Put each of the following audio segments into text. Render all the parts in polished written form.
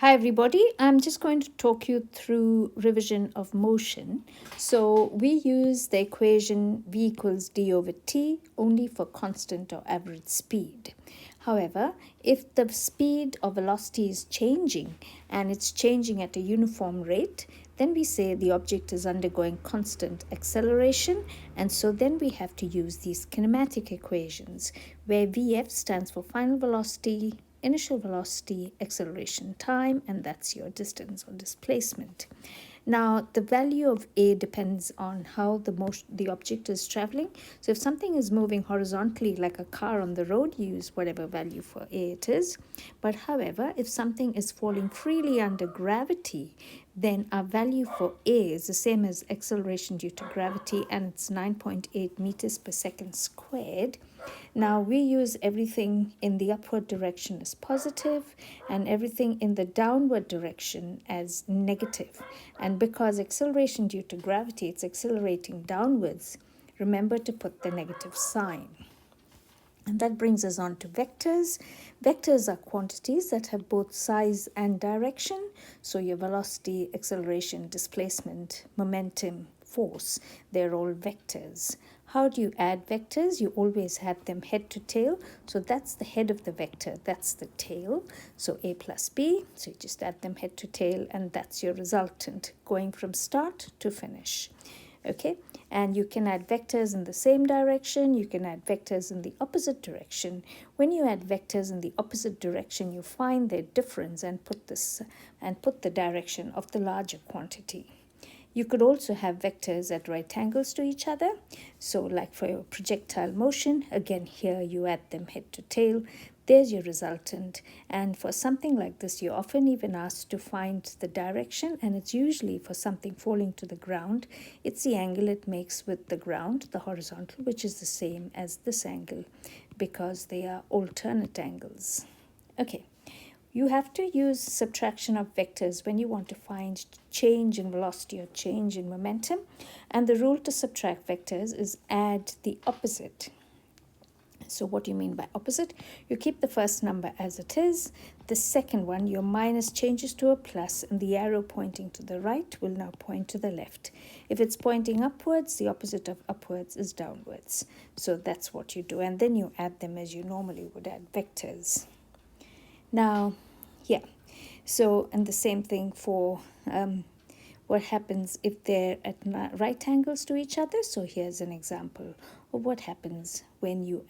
Hi everybody, I'm just going to talk you through revision of motion. So we use the equation v equals d over t only for constant or average speed. However, if the speed or velocity is changing and it's changing at a uniform rate, then we say the object is undergoing constant acceleration, and so then we have to use these kinematic equations where Vf stands for final velocity, initial velocity, acceleration time, and that's your distance or displacement. Now, the value of A depends on how the object is traveling. So if something is moving horizontally like a car on the road, you use whatever value for A it is. But however, if something is falling freely under gravity, then our value for A is the same as acceleration due to gravity, and it's 9.8 meters per second squared. Now we use everything in the upward direction as positive and everything in the downward direction as negative. And because acceleration due to gravity, it's accelerating downwards, remember to put the negative sign. And that brings us on to vectors. Vectors are quantities that have both size and direction. So your velocity, acceleration, displacement, momentum, force, they're all vectors. How do you add vectors? You always add them head to tail. So that's the head of the vector, that's the tail. So A plus B, so you just add them head to tail, and that's your resultant going from start to finish. Okay, and you can add vectors in the same direction, you can add vectors in the opposite direction. When you add vectors in the opposite direction, you find their difference and put the direction of the larger quantity. You could also have vectors at right angles to each other. So like for your projectile motion, again here you add them head to tail. There's your resultant. And for something like this, you're often even asked to find the direction, and it's usually for something falling to the ground. It's the angle it makes with the ground, the horizontal, which is the same as this angle because they are alternate angles. Okay. You have to use subtraction of vectors when you want to find change in velocity or change in momentum. And the rule to subtract vectors is add the opposite. So what do you mean by opposite? You keep the first number as it is. The second one, your minus changes to a plus, and the arrow pointing to the right will now point to the left. If it's pointing upwards, the opposite of upwards is downwards. So that's what you do. And then you add them as you normally would add vectors. Now, yeah, so, and the same thing for what happens if they're at right angles to each other. So here's an example of what happens when you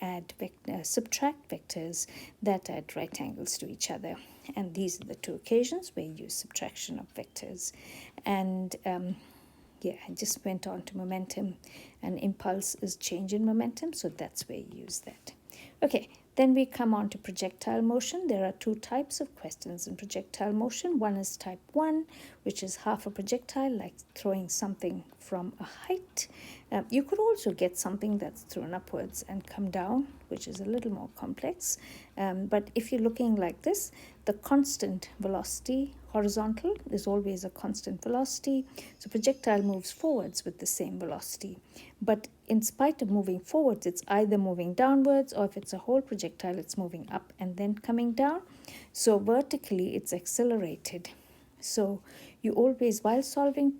subtract vectors that are at right angles to each other. And these are the two occasions where you use subtraction of vectors. And yeah, I just went on to momentum, and impulse is change in momentum, so that's where you use that. Okay, then we come on to projectile motion. There are two types of questions in projectile motion. One is type 1, which is half a projectile, like throwing something from a height. You could also get something that's thrown upwards and come down, which is a little more complex. But if you're looking like this, the constant velocity, horizontal, is always a constant velocity. So projectile moves forwards with the same velocity. But in spite of moving forwards, it's either moving downwards, or if it's a whole projectile, it's moving up and then coming down. So vertically, it's accelerated. So you always, while solving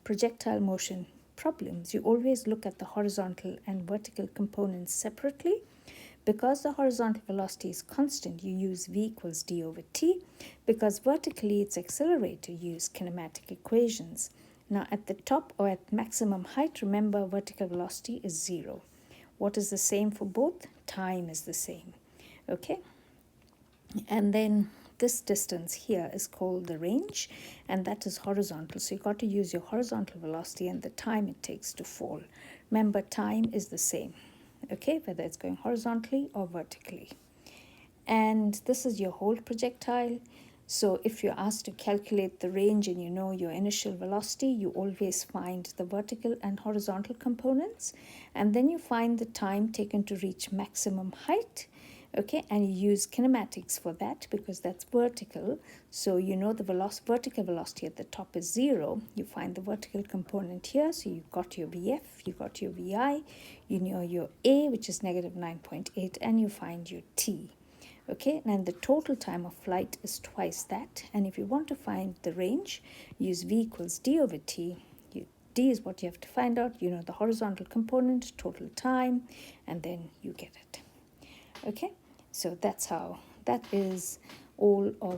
projectile motion problems, you always look at the horizontal and vertical components separately. Because the horizontal velocity is constant, you use v equals d over t. Because vertically it's accelerated, you use kinematic equations. Now at the top or at maximum height, remember vertical velocity is 0. What is the same for both? Time is the same. Okay? And then this distance here is called the range, and that is horizontal. So you got to use your horizontal velocity and the time it takes to fall. Remember, time is the same. Okay, whether it's going horizontally or vertically. And this is your whole projectile. So if you're asked to calculate the range and you know your initial velocity, you always find the vertical and horizontal components. And then you find the time taken to reach maximum height. Okay, and you use kinematics for that because that's vertical. So you know the vertical velocity at the top is 0. You find the vertical component here. So you've got your VF, you got your VI, you know your A, which is negative 9.8, and you find your T. Okay, and the total time of flight is twice that. And if you want to find the range, use v equals d over t. D is what you have to find out. You know the horizontal component, total time, and then you get it. Okay, so that's how, that is all of